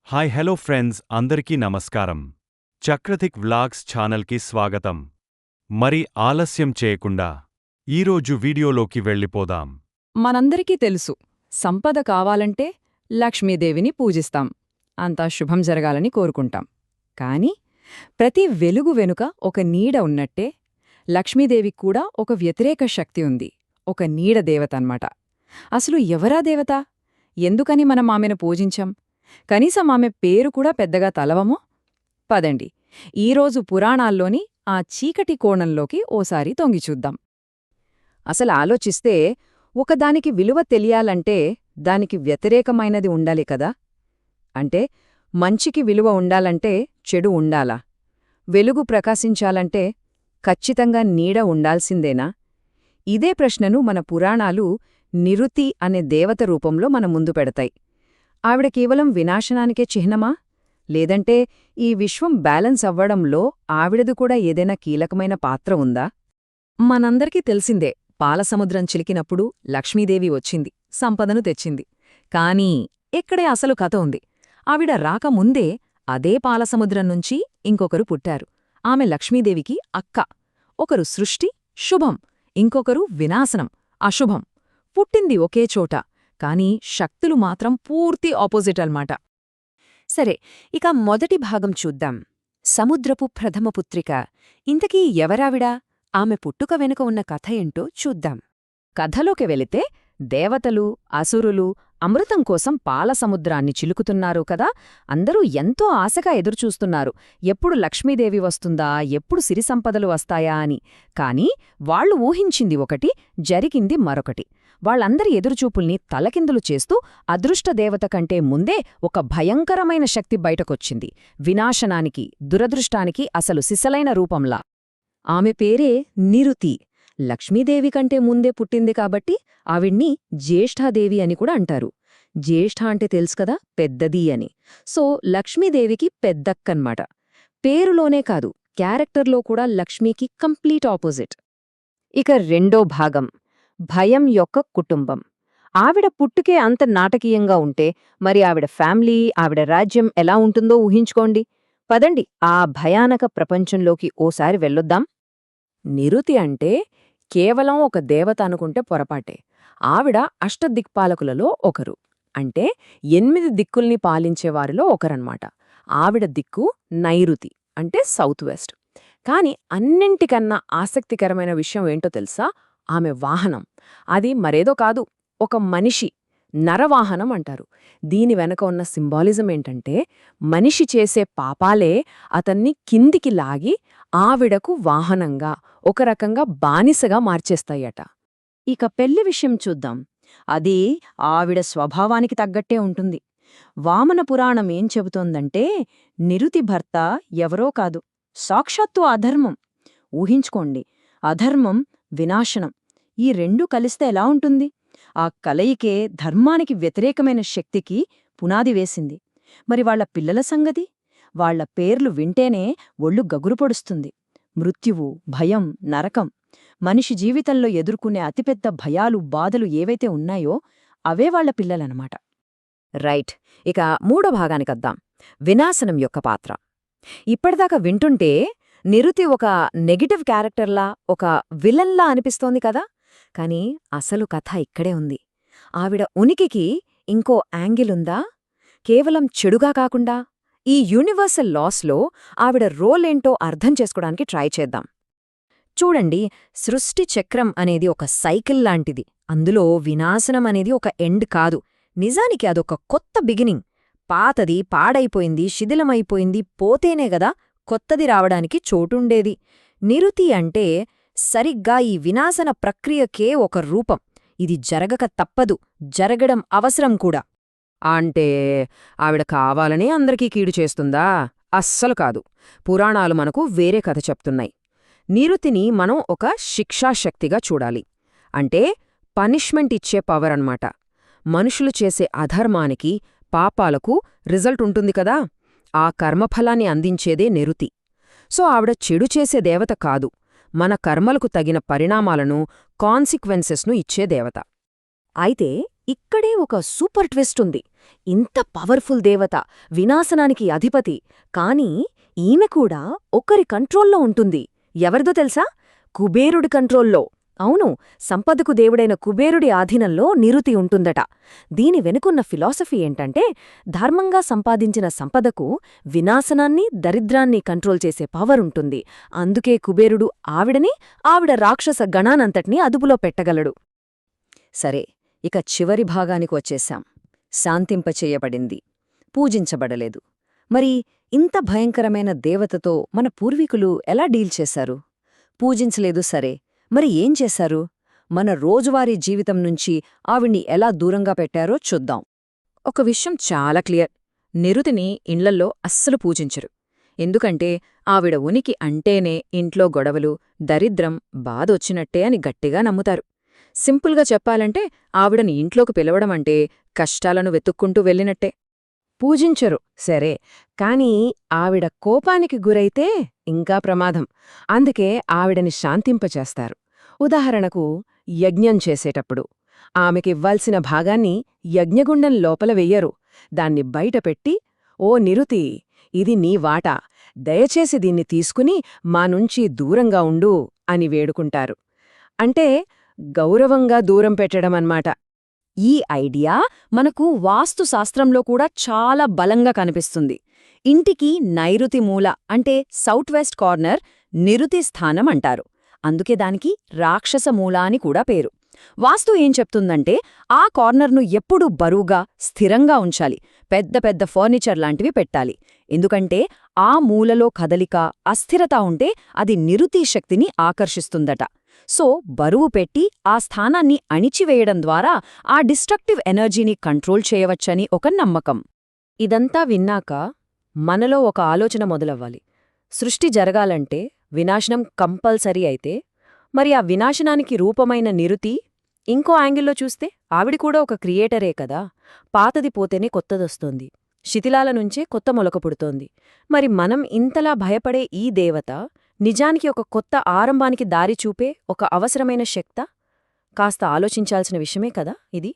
Hi hello friends అందరికీ నమస్కారం. చక్రతిక్ vlogs ఛానల్కి స్వాగతం. మరి ఆలస్యం చేయకుండా ఈరోజు వీడియోలోకి వెళ్ళిపోదాం. మనందరికీ తెలుసు, సంపద కావాలంటే లక్ష్మీదేవిని పూజిస్తాం, అంతా శుభం జరగాలని కోరుకుంటాం. కాని ప్రతి వెలుగు వెనుక ఒక నీడ ఉన్నట్టే లక్ష్మీదేవికి కూడా ఒక వ్యతిరేక శక్తి ఉంది, ఒక నీడ దేవత అన్నమాట. అసలు ఎవరా దేవత? ఎందుకని మనం ఆమెను పూజించాం? కనీసం ఆమె పేరు కూడా పెద్దగా తలవమో? పదండి, ఈరోజు పురాణాల్లోని ఆ చీకటి కోణంలోకి ఓసారి తొంగిచూద్దాం. అసలు ఆలోచిస్తే ఒకదానికి విలువ తెలియాలంటే దానికి వ్యతిరేకమైనది ఉండాలి కదా. అంటే మంచికి విలువ ఉండాలంటే చెడు ఉండాలా? వెలుగు ప్రకాశించాలంటే ఖచ్చితంగా నీడ ఉండాల్సిందేనా? ఇదే ప్రశ్నను మన పురాణాలు నిరుతి అనే దేవత రూపంలో మన ముందు పెడతాయి. ఆవిడ కేవలం వినాశనానికే చిహ్నమా? లేదంటే ఈ విశ్వం బ్యాలెన్స్ అవ్వడంలో ఆవిడది కూడా ఏదైనా కీలకమైన పాత్ర ఉందా? మనందరికీ తెలిసిందే, పాలసముద్రం చిలికినప్పుడు లక్ష్మీదేవి వచ్చింది, సంపదను తెచ్చింది. కానీ ఇక్కడే అసలు కథ ఉంది. ఆవిడ రాకముందే అదే పాలసముద్రం నుంచి ఇంకొకరు పుట్టారు. ఆమె లక్ష్మీదేవికి అక్క. ఒకరు సృష్టి, శుభం, ఇంకొకరు వినాశనం, అశుభం. పుట్టింది ఒకే చోట, కానీ శక్తులు మాత్రం పూర్తి ఆపోజిట్ అల్మాట. సరే, ఇక మొదటి భాగం చూద్దాం. సముద్రపు ప్రథమ పుత్రిక. ఇంతకీ ఎవరావిడా? ఆమె పుట్టుక వెనుక ఉన్న కథ ఏంటో చూద్దాం. కథలోకి వెళితే దేవతలు, అసురులు అమృతం కోసం పాలసముద్రాన్ని చిలుకుతున్నారు కదా. అందరూ ఎంతో ఆశగా ఎదురుచూస్తున్నారు, ఎప్పుడు లక్ష్మీదేవి వస్తుందా, ఎప్పుడు సిరి సంపదలు వస్తాయా అని. కాని వాళ్లు ఊహించింది ఒకటి, జరిగింది మరొకటి. వాళ్ళందరి ఎదురుచూపుల్ని తలకిందులు చేస్తూ అదృష్టదేవత కంటే ముందే ఒక భయంకరమైన శక్తి బయటకొచ్చింది. వినాశనానికి, దురదృష్టానికి అసలు సిసలైన రూపంలా. ఆమె పేరే నిరుతి. లక్ష్మీదేవి కంటే ముందే పుట్టింది కాబట్టి ఆవిడ్ని జ్యేష్ఠాదేవి అని కూడా అంటారు. జ్యేష్ఠ అంటే తెలుసుకదా, పెద్దది అని. సో లక్ష్మీదేవికి పెద్దక్కన్మాట. పేరులోనే కాదు, క్యారెక్టర్లో కూడా లక్ష్మీకి కంప్లీట్ ఆపోజిట్. ఇక రెండో భాగం, భయం యొక్క కుటుంబం. ఆవిడ పుట్టుకే అంత నాటకీయంగా ఉంటే మరి ఆవిడ ఫ్యామిలీ, ఆవిడ రాజ్యం ఎలా ఉంటుందో ఊహించుకోండి. పదండి, ఆ భయానక ప్రపంచంలోకి ఓసారి వెళ్ళొద్దాం. నిరుతి అంటే కేవలం ఒక దేవత అనుకుంటే పొరపాటే. ఆవిడ అష్టదిక్పాలకులలో ఒకరు. అంటే 8 దిక్కుల్ని పాలించేవారిలో ఒకరన్మాట. ఆవిడ దిక్కు నైరుతి, అంటే సౌత్ వెస్ట్. కాని అన్నింటికన్నా ఆసక్తికరమైన విషయం ఏంటో తెలుసా? ఆమె వాహనం. అది మరేదో కాదు, ఒక మనిషి, నరవాహనం అంటారు. దీని వెనక ఉన్న సింబాలిజం ఏంటంటే మనిషి చేసే పాపాలే అతన్ని కిందికి లాగి ఆవిడకు వాహనంగా, ఒక రకంగా బానిసగా మార్చేస్తాయట. ఇక పెళ్లి విషయం చూద్దాం. అది ఆవిడ స్వభావానికి తగ్గట్టే ఉంటుంది. వామన పురాణం ఏం చెబుతోందంటే నిరుతి భర్త ఎవరో కాదు, సాక్షాత్తు అధర్మం. ఊహించుకోండి, అధర్మం, వినాశనం, ఈ రెండూ కలిస్తే ఎలా ఉంటుంది? ఆ కలయికే ధర్మానికి వ్యతిరేకమైన శక్తికి పునాది వేసింది. మరి వాళ్ల పిల్లల సంగతి? వాళ్ల పేర్లు వింటేనే ఒళ్ళు గగురుపొడుస్తుంది. మృత్యువు, భయం, నరకం. మనిషి జీవితంలో ఎదుర్కొనే అతిపెద్ద భయాలు, బాధలు ఏవైతే ఉన్నాయో అవే వాళ్ల పిల్లలనమాట. రైట్, ఇక మూడో భాగానికద్దాం, వినాశనం యొక్క పాత్ర. ఇప్పటిదాకా వింటుంటే నిరుతి ఒక నెగటివ్ క్యారెక్టర్లా, ఒక విలన్లా అనిపిస్తోంది కదా. కాని అసలు కథ ఇక్కడే ఉంది. ఆవిడ ఉనికికి ఇంకో యాంగిలుందా? కేవలం చెడుగా కాకుండా ఈ యూనివర్సల్ లాస్లో ఆవిడ రోలేంటో అర్థం చేసుకోవడానికి ట్రై చేద్దాం. చూడండి, సృష్టి చక్రం అనేది ఒక సైకిల్ లాంటిది. అందులో వినాశనం అనేది ఒక ఎండ్ కాదు, నిజానికి అదొక కొత్త బిగినింగ్. పాతది పాడైపోయింది, శిథిలమైపోయింది, పోతేనే గదా కొత్తది రావడానికి చోటుండేది. నిరుతి అంటే సరిగ్గా ఈ వినాశన ప్రక్రియకే ఒక రూపం. ఇది జరగక తప్పదు, జరగడం అవసరం కూడా. అంటే ఆవిడ కావాలనే అందరికీ కీడు చేస్తుందా? అస్సలు కాదు. పురాణాలు మనకు వేరే కథ చెప్తున్నాయి. నిరుతిని మనం ఒక శిక్షాశక్తిగా చూడాలి. అంటే పనిష్మెంట్ ఇచ్చే పవర్ అన్నమాట. మనుషులు చేసే అధర్మానికి, పాపాలకు రిజల్ట్ ఉంటుంది కదా, ఆ కర్మఫలాన్ని అందించేదే నిరుతి. సో ఆవిడ చెడు చేసే దేవత కాదు, మన కర్మలకు తగిన పరిణామాలను, కాన్సిక్వెన్సెస్ను ఇచ్చే దేవత. అయితే ఇక్కడే ఒక సూపర్ ట్విస్ట్ ఉంది. ఇంత పవర్ఫుల్ దేవత, వినాశనానికి అధిపతి, కానీ ఈమె కూడా ఒకరి కంట్రోల్లో ఉంటుంది. ఎవరిదో తెలుసా? కుబేరుడి కంట్రోల్లో. అవును, సంపదకు దేవుడైన కుబేరుడి ఆధీనంలో నిరుతి ఉంటుందట. దీని వెనుకున్న ఫిలాసఫీ ఏంటంటే, ధర్మంగా సంపాదించిన సంపదకు వినాశనాన్ని, దరిద్రాన్ని కంట్రోల్ చేసే పవర్ ఉంటుంది. అందుకే కుబేరుడు ఆవిడ రాక్షస గణానంతటినీ అదుపులో పెట్టగలడు. సరే, ఇక చివరి భాగానికి వచ్చేశాం. శాంతింపచేయబడింది, పూజించబడలేదు. మరి ఇంత భయంకరమైన దేవతతో మన పూర్వీకులు ఎలా డీల్ చేశారు? పూజించలేదు సరే, మరి ఏం చేశారు? మన రోజువారీ జీవితం నుంచి ఆవిడ్ని ఎలా దూరంగా పెట్టారో చూద్దాం. ఒక విషయం చాలా క్లియర్. నిరుతిని ఇండ్లల్లో అస్సలు పూజించరు. ఎందుకంటే ఆవిడ ఉనికి అంటేనే ఇంట్లో గొడవలు, దరిద్రం, బాధొచ్చినట్టే అని గట్టిగా నమ్ముతారు. సింపుల్గా చెప్పాలంటే ఆవిడని ఇంట్లోకి పిలవడమంటే కష్టాలను వెతుక్కుంటూ వెళ్ళినట్టే. పూజించరు సరే, కాని ఆవిడ కోపానికి గురైతే ఇంకా ప్రమాదం. అందుకే ఆవిడని శాంతింపచేస్తారు. ఉదాహరణకు యజ్ఞం చేసేటప్పుడు ఆమెకివ్వాల్సిన భాగాన్ని యజ్ఞగుండం లోపల వెయ్యరు. దాన్ని బయటపెట్టి, ఓ నిరుతి, ఇది నీ వాటా, దయచేసి దీన్ని తీసుకుని మా నుంచి దూరంగా ఉండు అని వేడుకుంటారు. అంటే గౌరవంగా దూరం పెట్టడమన్మాట. ఈ ఐడియా మనకు వాస్తుశాస్త్రంలో కూడా చాలా బలంగా కనిపిస్తుంది. ఇంటికి నైరుతి మూల అంటే సౌత్ వెస్ట్ కార్నర్ నిరుతి స్థానం అంటారు. అందుకే దానికి రాక్షస మూల అని కూడా పేరు. వాస్తు ఏం చెప్తుందంటే, ఆ కార్నర్ను ఎప్పుడూ బరువుగా, స్థిరంగా ఉంచాలి. పెద్ద పెద్ద ఫర్నిచర్ లాంటివి పెట్టాలి. ఎందుకంటే ఆ మూలలో కదలిక, అస్థిరత ఉంటే అది నిరుతి శక్తిని ఆకర్షిస్తుందట. సో బరువు పెట్టి ఆ స్థానాన్ని అణిచివేయడం ద్వారా ఆ డిస్ట్రక్టివ్ ఎనర్జీని కంట్రోల్ చేయవచ్చని ఒక నమ్మకం. ఇదంతా విన్నాక మనలో ఒక ఆలోచన మొదలవ్వాలి. సృష్టి జరగాలంటే వినాశనం కంపల్సరీ అయితే, మరి ఆ వినాశనానికి రూపమైన నిరుతి ఇంకో యాంగిల్లో చూస్తే ఆవిడి కూడా ఒక క్రియేటరే కదా. పాతది పోతేనే కొత్తదొస్తోంది, శిథిలాల నుంచే కొత్త మొలక పుడుతోంది. మరి మనం ఇంతలా భయపడే ఈ దేవత నిజానికి ఒక కొత్త ఆరంభానికి దారి చూపే ఒక అవసరమైన శక్తా? కాస్త ఆలోచించాల్సిన విషయమే కదా ఇది.